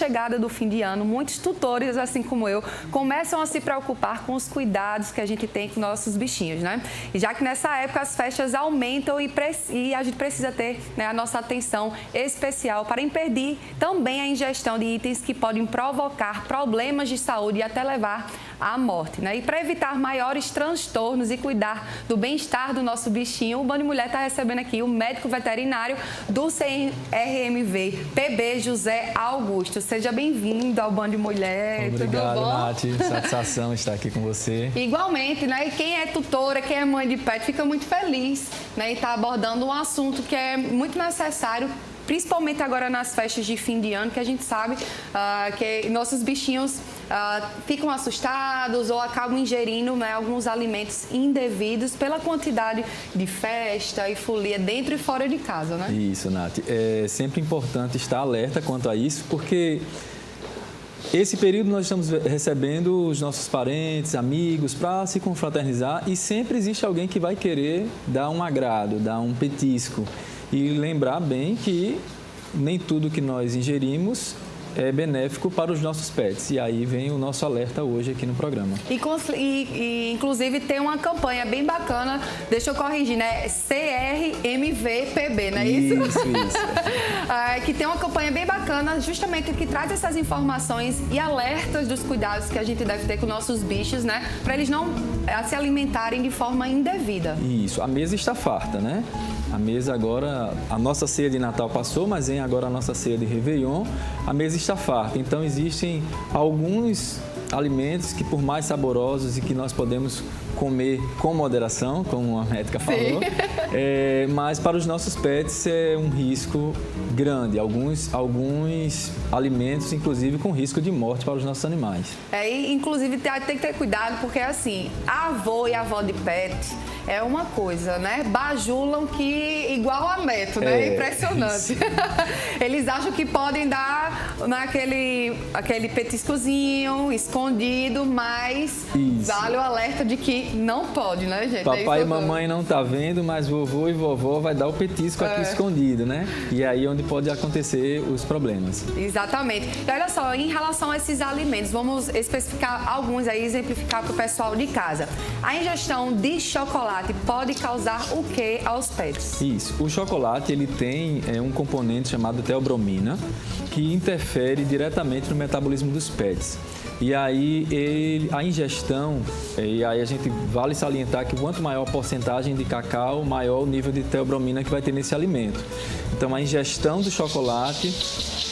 chegada do fim de ano, muitos tutores, assim como eu, começam a se preocupar com os cuidados que a gente tem com nossos bichinhos, né? E já que nessa época as festas aumentam e a gente precisa ter, né, a nossa atenção especial para impedir também a ingestão de itens que podem provocar problemas de saúde e até levar à morte, né? E para evitar maiores transtornos e cuidar do bem-estar do nosso bichinho, o Band Mulher está recebendo aqui o médico veterinário do CRMV PB, José Augusto. Seja bem-vindo ao Band Mulher. Obrigado, tudo bom? Nath. Satisfação estar aqui com você. Igualmente, né? E quem é tutora, quem é mãe de pet, fica muito feliz, né? E está abordando um assunto que é muito necessário, principalmente agora nas festas de fim de ano, que a gente sabe que nossos bichinhos ficam assustados ou acabam ingerindo, né, alguns alimentos indevidos pela quantidade de festa e folia dentro e fora de casa, né? Isso, Nath. É sempre importante estar alerta quanto a isso, porque esse período nós estamos recebendo os nossos parentes, amigos, para se confraternizar e sempre existe alguém que vai querer dar um agrado, dar um petisco. E lembrar bem que nem tudo que nós ingerimos é benéfico para os nossos pets. E aí vem o nosso alerta hoje aqui no programa. E inclusive tem uma campanha bem bacana, deixa eu corrigir, né? CRMVPB, não é isso? Isso. Que tem uma campanha bem bacana, justamente que traz essas informações e alertas dos cuidados que a gente deve ter com nossos bichos, né? Para eles não se alimentarem de forma indevida. Isso, a mesa está farta, né? A mesa agora, a nossa ceia de Natal passou, mas vem agora a nossa ceia de Réveillon. A mesa está farta, então existem alguns alimentos que, por mais saborosos e que nós podemos comer com moderação, como a médica falou, mas para os nossos pets é um risco grande. Alguns alimentos, inclusive, com risco de morte para os nossos animais. E, inclusive, tem que ter cuidado, porque, assim, avô e avó de pet é uma coisa, né? Bajulam que igual a neto, né? Impressionante. Eles acham que podem dar aquele petiscozinho escondido, mas vale o alerta de que não pode, né, gente? Papai e mamãe não tá vendo, mas vovô e vovó vai dar o petisco aqui escondido, né? E aí onde pode acontecer os problemas. Exatamente. E olha só, em relação a esses alimentos, vamos especificar alguns aí, exemplificar para o pessoal de casa. A ingestão de chocolate pode causar o que aos pets? Isso. O chocolate, ele tem um componente chamado teobromina, que interfere diretamente no metabolismo dos pets. E aí a ingestão, e aí a gente vale salientar que quanto maior a porcentagem de cacau, maior o nível de teobromina que vai ter nesse alimento. Então a ingestão do chocolate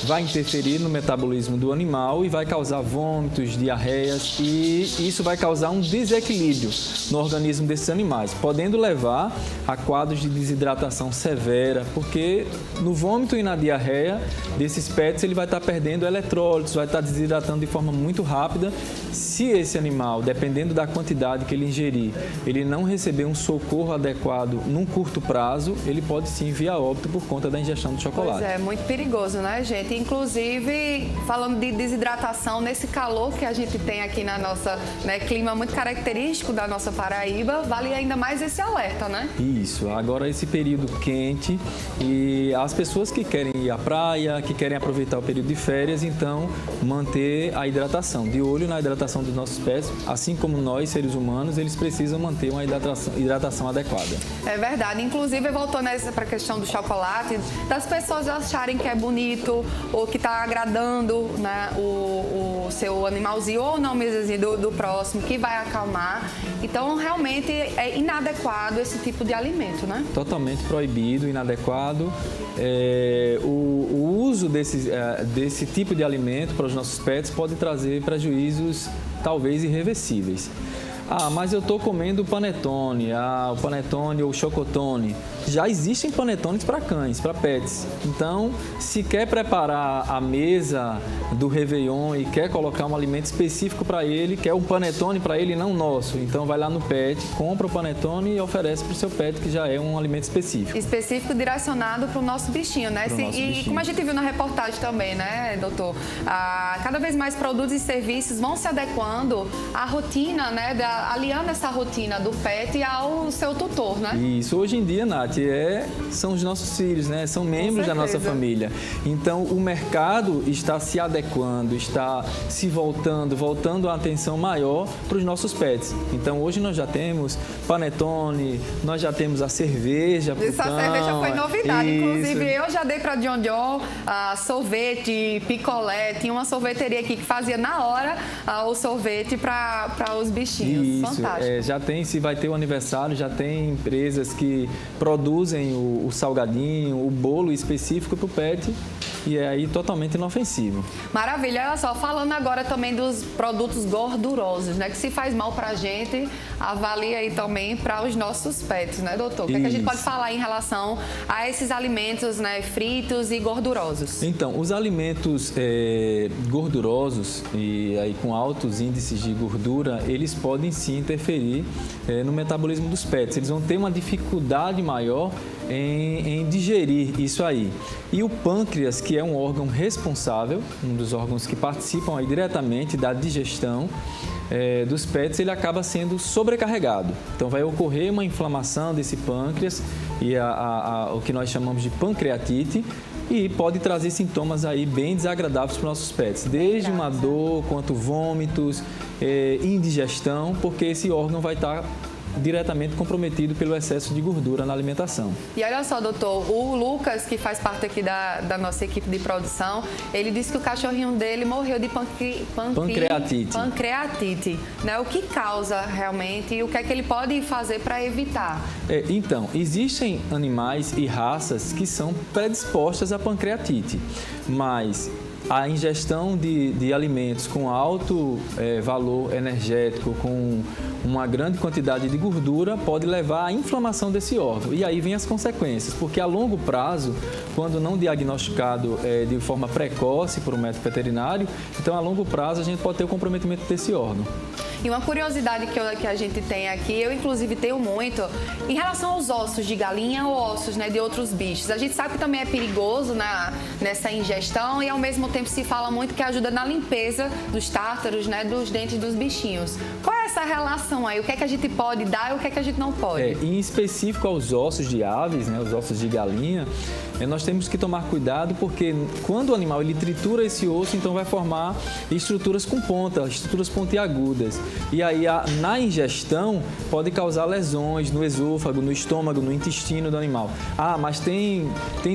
vai interferir no metabolismo do animal e vai causar vômitos, diarreias, e isso vai causar um desequilíbrio no organismo desses animais, podendo levar a quadros de desidratação severa, porque no vômito e na diarreia desses pets ele vai estar perdendo eletrólitos, vai estar desidratando de forma muito rápida. Se esse animal, dependendo da quantidade que ele ingerir, ele não receber um socorro adequado num curto prazo, ele pode sim vir a óbito por conta da ingestão de chocolate. Pois é, muito perigoso, né, gente? Inclusive, falando de desidratação, nesse calor que a gente tem aqui na nossa, né, clima muito característico da nossa Paraíba, vale ainda mais esse alerta, né? Isso, agora esse período quente e as pessoas que querem ir à praia, que querem aproveitar o período de férias, então manter a hidratação, de olho na hidratação dos nossos pets, assim como nós, seres humanos, eles precisam manter uma hidratação adequada. É verdade, inclusive voltou para a questão do chocolate, das pessoas acharem que é bonito ou que está agradando, né, o seu animalzinho ou não mesmo do próximo, que vai acalmar. Então, realmente é inadequado esse tipo de alimento, né? Totalmente proibido, inadequado. O uso desse tipo de alimento para os nossos pets pode trazer prejuízos talvez irreversíveis. Mas eu estou comendo panetone, o panetone ou o chocotone. Já existem panetones para cães, para pets. Então, se quer preparar a mesa do Réveillon e quer colocar um alimento específico para ele, quer um panetone para ele, não nosso. Então, vai lá no pet, compra o panetone e oferece para o seu pet, que já é um alimento específico. Específico, direcionado para o nosso bichinho, né? E como a gente viu na reportagem também, né, doutor? Cada vez mais produtos e serviços vão se adequando à rotina, né, aliando essa rotina do pet ao seu tutor, né? Isso. Hoje em dia, Nath, Nath? São os nossos filhos, né? São membros da nossa família. Então, o mercado está se adequando, está se voltando a atenção maior para os nossos pets. Então, hoje nós já temos panetone, nós já temos a cerveja pro cão. Essa cerveja foi novidade. Isso. Inclusive, eu já dei para John sorvete, picolé. Tinha uma sorveteria aqui que fazia na hora o sorvete para os bichinhos. Isso. Fantástico. Já tem, se vai ter o aniversário, já tem empresas que produzem o salgadinho, o bolo específico para o pet. E é aí totalmente inofensivo. Maravilha. Olha só, falando agora também dos produtos gordurosos, né? Que se faz mal pra gente, avalia aí também para os nossos pets, né, doutor? O que é que a gente pode falar em relação a esses alimentos, né, fritos e gordurosos? Então, os alimentos gordurosos e aí com altos índices de gordura, eles podem sim interferir no metabolismo dos pets. Eles vão ter uma dificuldade maior em digerir isso aí. E o pâncreas, que é um órgão responsável, um dos órgãos que participam aí diretamente da digestão dos pets, ele acaba sendo sobrecarregado. Então vai ocorrer uma inflamação desse pâncreas e o que nós chamamos de pancreatite, e pode trazer sintomas aí bem desagradáveis para os nossos pets, desde uma dor, quanto vômitos, indigestão, porque esse órgão vai estar diretamente comprometido pelo excesso de gordura na alimentação. E olha só, doutor, o Lucas, que faz parte aqui da nossa equipe de produção, ele disse que o cachorrinho dele morreu de pancreatite. Né? O que causa realmente e o que é que ele pode fazer para evitar? Então, existem animais e raças que são predispostas à pancreatite, mas a ingestão de alimentos com alto valor energético, com uma grande quantidade de gordura, pode levar à inflamação desse órgão. E aí vem as consequências, porque a longo prazo, quando não diagnosticado de forma precoce por um médico veterinário, então a longo prazo a gente pode ter o comprometimento desse órgão. E uma curiosidade que a gente tem aqui, eu inclusive tenho muito, em relação aos ossos de galinha ou ossos, né, de outros bichos. A gente sabe que também é perigoso nessa ingestão e ao mesmo tempo se fala muito que ajuda na limpeza dos tártaros, né, dos dentes dos bichinhos. Qual é essa relação aí? O que é que a gente pode dar e o que é que a gente não pode? Em específico aos ossos de aves, né, os ossos de galinha, nós temos que tomar cuidado porque quando o animal ele tritura esse osso, então vai formar estruturas com ponta, estruturas pontiagudas. E aí, na ingestão, pode causar lesões no esôfago, no estômago, no intestino do animal. Mas tem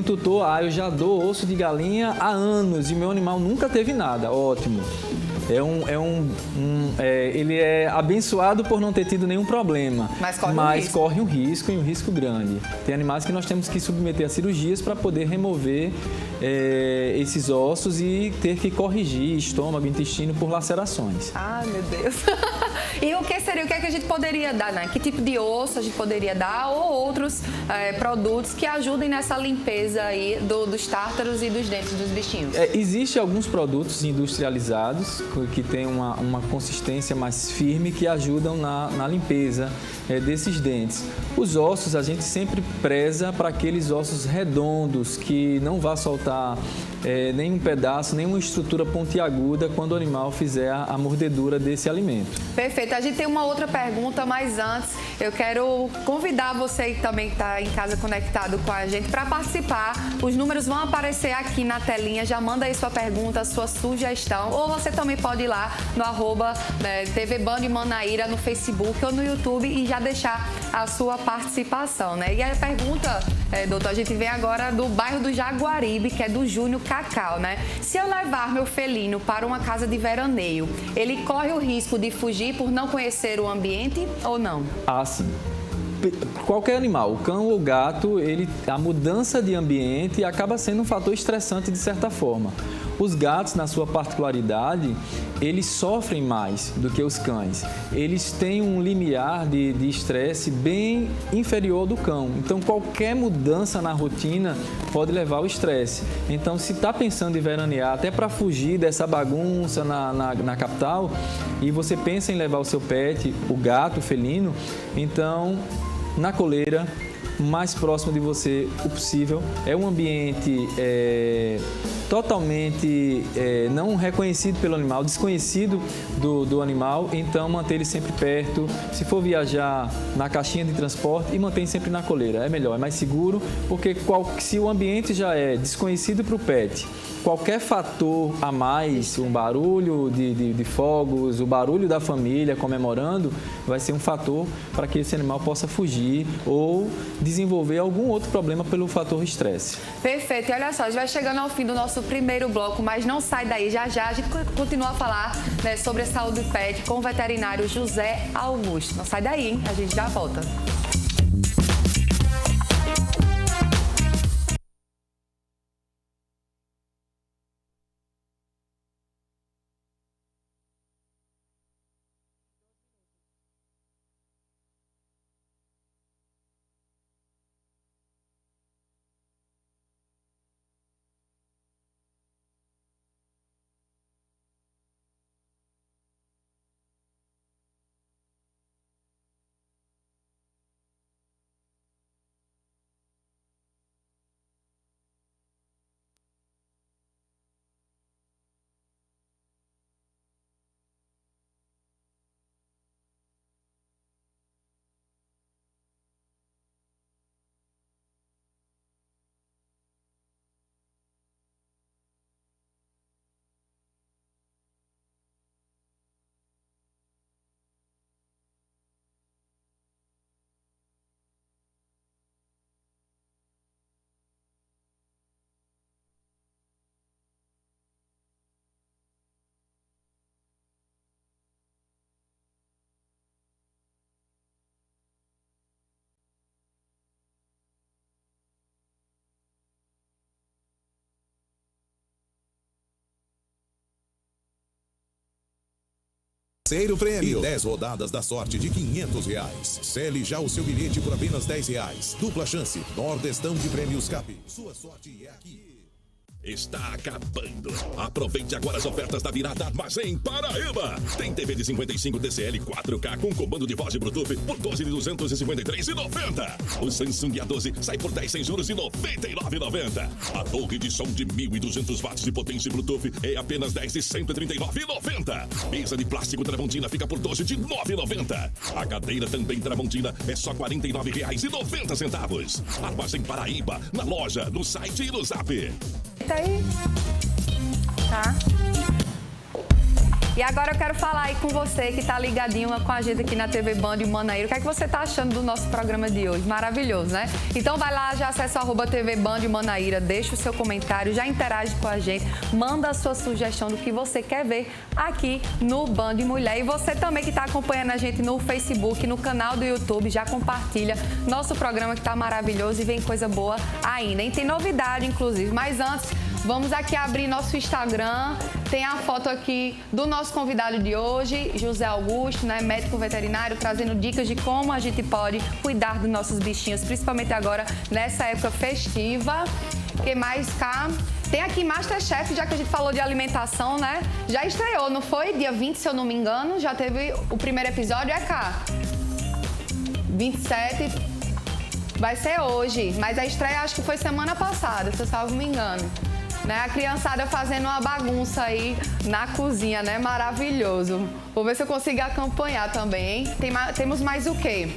tutor, eu já dou osso de galinha há anos e meu animal nunca teve nada. Ótimo. Ele é abençoado por não ter tido nenhum problema, mas corre um risco e um risco grande. Tem animais que nós temos que submeter a cirurgias para poder remover esses ossos e ter que corrigir estômago, intestino por lacerações. Ai, meu Deus. E o que é que a gente poderia dar, né? Que tipo de osso a gente poderia dar ou outros produtos que ajudem nessa limpeza aí dos tártaros e dos dentes dos bichinhos? Existem alguns produtos industrializados que têm uma consistência mais firme que ajudam na limpeza desses dentes. Os ossos a gente sempre preza para aqueles ossos redondos que não vá soltar nenhum pedaço, nenhuma estrutura pontiaguda quando o animal fizer a mordedura desse alimento. Perfeito. A gente tem uma outra pergunta, mas antes eu quero convidar você também que está em casa conectado com a gente para participar. Os números vão aparecer aqui na telinha. Já manda aí sua pergunta, sua sugestão. Ou você também pode ir lá no @TV Band Manaíra no Facebook ou no YouTube e já deixar a sua participação, né? E a pergunta, doutor, a gente vem agora do bairro do Jaguaribe, que é do Júnior Cacau, né? Se eu levar meu felino para uma casa de veraneio, ele corre o risco de fugir por não conhecer o ambiente ou não? Sim. Qualquer animal, o cão ou o gato, a mudança de ambiente acaba sendo um fator estressante de certa forma. Os gatos, na sua particularidade, eles sofrem mais do que os cães. Eles têm um limiar de estresse bem inferior ao do cão. Então, qualquer mudança na rotina pode levar ao estresse. Então, se está pensando em veranear, até para fugir dessa bagunça na capital, e você pensa em levar o seu pet, o gato, o felino, então, na coleira, mais próximo de você o possível. É um ambiente totalmente não reconhecido pelo animal, desconhecido do animal, então manter ele sempre perto. Se for viajar, na caixinha de transporte, e mantém sempre na coleira. É melhor, é mais seguro, porque se o ambiente já é desconhecido para o pet, qualquer fator a mais, um barulho de fogos, o barulho da família comemorando, vai ser um fator para que esse animal possa fugir ou desenvolver algum outro problema pelo fator estresse. Perfeito. E olha só, a gente vai chegando ao fim do nosso primeiro bloco, mas não sai daí. Já já a gente continua a falar, né, sobre a saúde do pet com o veterinário José Augusto. Não sai daí, hein? A gente já volta. Terceiro prêmio, 10 rodadas da sorte de R$500. Cele já o seu bilhete por apenas R$10. Dupla chance, Nordestão de Prêmios Cap. Sua sorte é aqui. Está acabando. Aproveite agora as ofertas da virada Armazém Paraíba. Tem TV de 55 TCL 4K com comando de voz e Bluetooth por R$12 de R$253,90. O Samsung A12 sai por 10 sem juros de R$99,90. A torre de som de 1.200 watts de potência e Bluetooth é apenas R$10 de R$139,90. Mesa de plástico Tramontina fica por R$12 de R$9,90. A cadeira também Tramontina é só R$49,90. Armazém Paraíba, na loja, no site e no Zap. Tá aí. Tá. E agora eu quero falar aí com você que tá ligadinho com a gente aqui na TV Band e Manaíra. O que é que você tá achando do nosso programa de hoje? Maravilhoso, né? Então vai lá, já acessa o @TV Band e Manaíra, deixa o seu comentário, já interage com a gente, manda a sua sugestão do que você quer ver aqui no Band Mulher. E você também que tá acompanhando a gente no Facebook, no canal do YouTube, já compartilha nosso programa que tá maravilhoso e vem coisa boa ainda. E tem novidade, inclusive. Mas antes, vamos aqui abrir nosso Instagram. Tem a foto aqui do nosso convidado de hoje, José Augusto, né, médico veterinário, trazendo dicas de como a gente pode cuidar dos nossos bichinhos, principalmente agora nessa época festiva. O que mais cá? Tem aqui MasterChef, já que a gente falou de alimentação, né? Já estreou, não foi? Dia 20, se eu não me engano, já teve o primeiro episódio, é cá. 27, vai ser hoje, mas a estreia acho que foi semana passada, se eu não me engano. Né? A criançada fazendo uma bagunça aí na cozinha, né? Maravilhoso. Vou ver se eu consigo acompanhar também, hein? Temos mais o quê?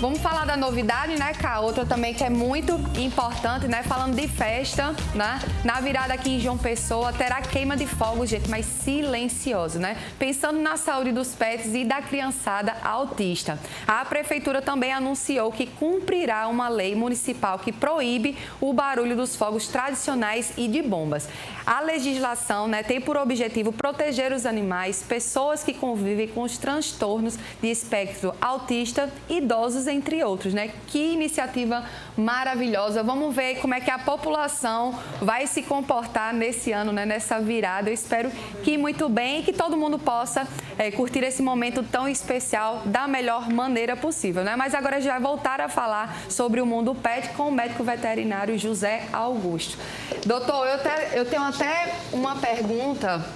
Vamos falar da novidade, né, Cá? Outra também que é muito importante, né? Falando de festa, né? Na virada aqui em João Pessoa, terá queima de fogos, gente, mas silencioso, né? Pensando na saúde dos pets e da criançada autista. A Prefeitura também anunciou que cumprirá uma lei municipal que proíbe o barulho dos fogos tradicionais e de bombas. A legislação, né, tem por objetivo proteger os animais, pessoas que convivem com os transtornos de espectro autista, idosos, entre outros, né? Que iniciativa maravilhosa. Vamos ver como é que a população vai se comportar nesse ano, né? Nessa virada. Eu espero que muito bem e que todo mundo possa curtir esse momento tão especial da melhor maneira possível, né? Mas agora a gente vai voltar a falar sobre o mundo pet com o médico veterinário José Augusto. Doutor, eu tenho até uma pergunta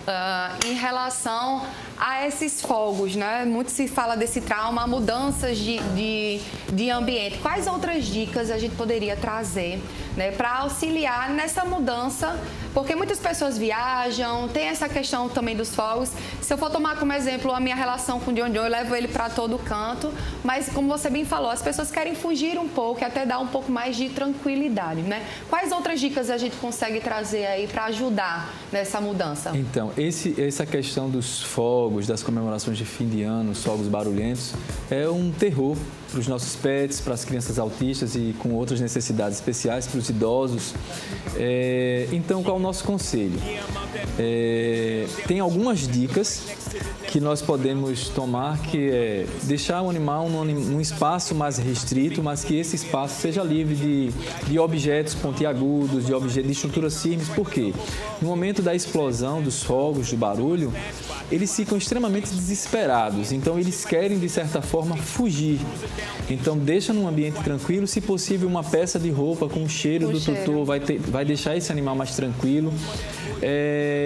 em relação a esses fogos, né? Muito se fala desse trauma, mudanças de ambiente. Quais outras dicas a gente poderia trazer, né, para auxiliar nessa mudança? Porque muitas pessoas viajam, tem essa questão também dos fogos. Se eu for tomar como exemplo a minha relação com o John, eu levo ele para todo canto, mas como você bem falou, as pessoas querem fugir um pouco e até dar um pouco mais de tranquilidade, né? Quais outras dicas a gente consegue trazer aí para ajudar nessa mudança? Então, essa questão dos fogos, das comemorações de fim de ano, os fogos barulhentos, é um terror para os nossos pets, para as crianças autistas e com outras necessidades especiais, para os idosos. Então, qual é o nosso conselho? Tem algumas dicas que nós podemos tomar, que é deixar o animal num espaço mais restrito, mas que esse espaço seja livre de objetos pontiagudos, de estruturas firmes. Por quê? No momento da explosão dos fogos, do barulho, eles ficam extremamente desesperados, então eles querem, de certa forma, fugir. Então, deixa num ambiente tranquilo, se possível, uma peça de roupa com o cheiro do tutor vai deixar esse animal mais tranquilo.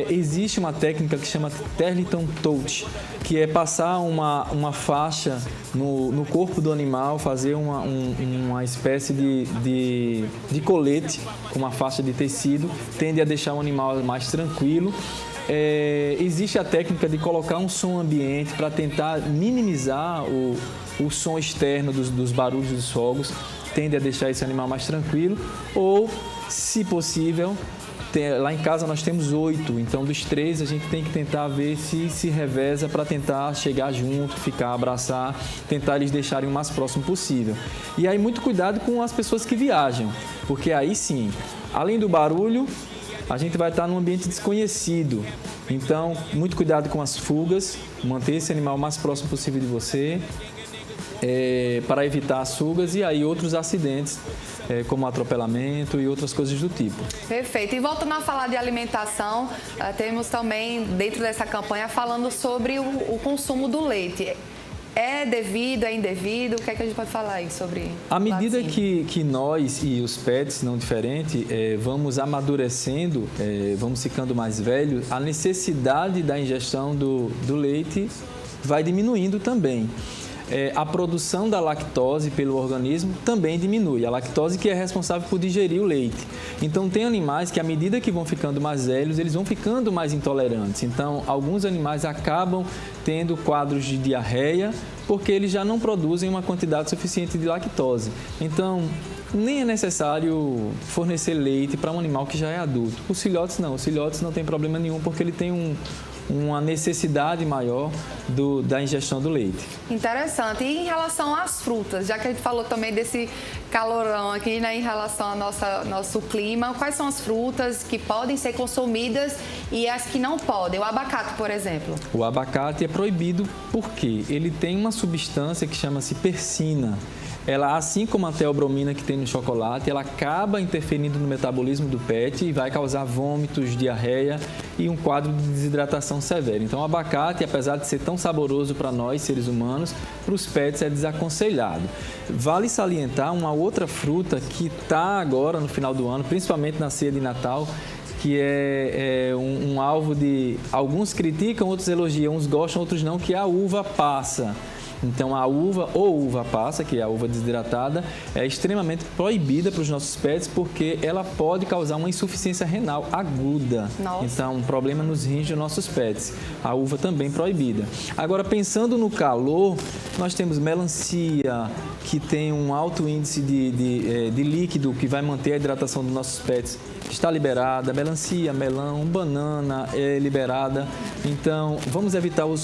Existe uma técnica que chama Terliton Touch, que é passar uma faixa no corpo do animal, fazer uma espécie de colete com uma faixa de tecido, tende a deixar o animal mais tranquilo. Existe a técnica de colocar um som ambiente para tentar minimizar o som externo dos barulhos dos fogos, tende a deixar esse animal mais tranquilo. Ou, se possível, lá em casa nós temos 8, então dos 3 a gente tem que tentar ver se reveza para tentar chegar junto, ficar, abraçar, tentar eles deixarem o mais próximo possível. E aí muito cuidado com as pessoas que viajam, porque aí sim, além do barulho, a gente vai estar num ambiente desconhecido. Então, muito cuidado com as fugas, manter esse animal o mais próximo possível de você, para evitar as fugas e aí outros acidentes, como atropelamento e outras coisas do tipo. Perfeito. E voltando a falar de alimentação, temos também, dentro dessa campanha, falando sobre o consumo do leite. É devido, é indevido? O que é que a gente pode falar aí sobre? À medida que nós e os pets, não diferente, vamos amadurecendo, vamos ficando mais velhos, a necessidade da ingestão do leite vai diminuindo também. A produção da lactose pelo organismo também diminui. A lactose que é responsável por digerir o leite. Então, tem animais que, à medida que vão ficando mais velhos, eles vão ficando mais intolerantes. Então, alguns animais acabam tendo quadros de diarreia porque eles já não produzem uma quantidade suficiente de lactose. Então, nem é necessário fornecer leite para um animal que já é adulto. Os filhotes não tem problema nenhum porque ele tem uma necessidade maior da ingestão do leite. Interessante. E em relação às frutas, já que a gente falou também desse calorão aqui, né, em relação ao nosso clima, quais são as frutas que podem ser consumidas e as que não podem? O abacate, por exemplo. O abacate é proibido porque ele tem uma substância que chama-se persina. Ela, assim como a teobromina que tem no chocolate, ela acaba interferindo no metabolismo do pet e vai causar vômitos, diarreia e um quadro de desidratação severa. Então, o abacate, apesar de ser tão saboroso para nós, seres humanos, para os pets é desaconselhado. Vale salientar uma outra fruta que está agora no final do ano, principalmente na ceia de Natal, que é um alvo de... Alguns criticam, outros elogiam, uns gostam, outros não, que é a uva passa. Então, a uva ou uva passa, que é a uva desidratada, é extremamente proibida para os nossos pets porque ela pode causar uma insuficiência renal aguda. Nossa. Então, um problema nos rins dos nossos pets. A uva também proibida. Agora, pensando no calor, nós temos melancia, que tem um alto índice de líquido que vai manter a hidratação dos nossos pets. Está liberada, melancia, melão, banana é liberada. Então, vamos evitar os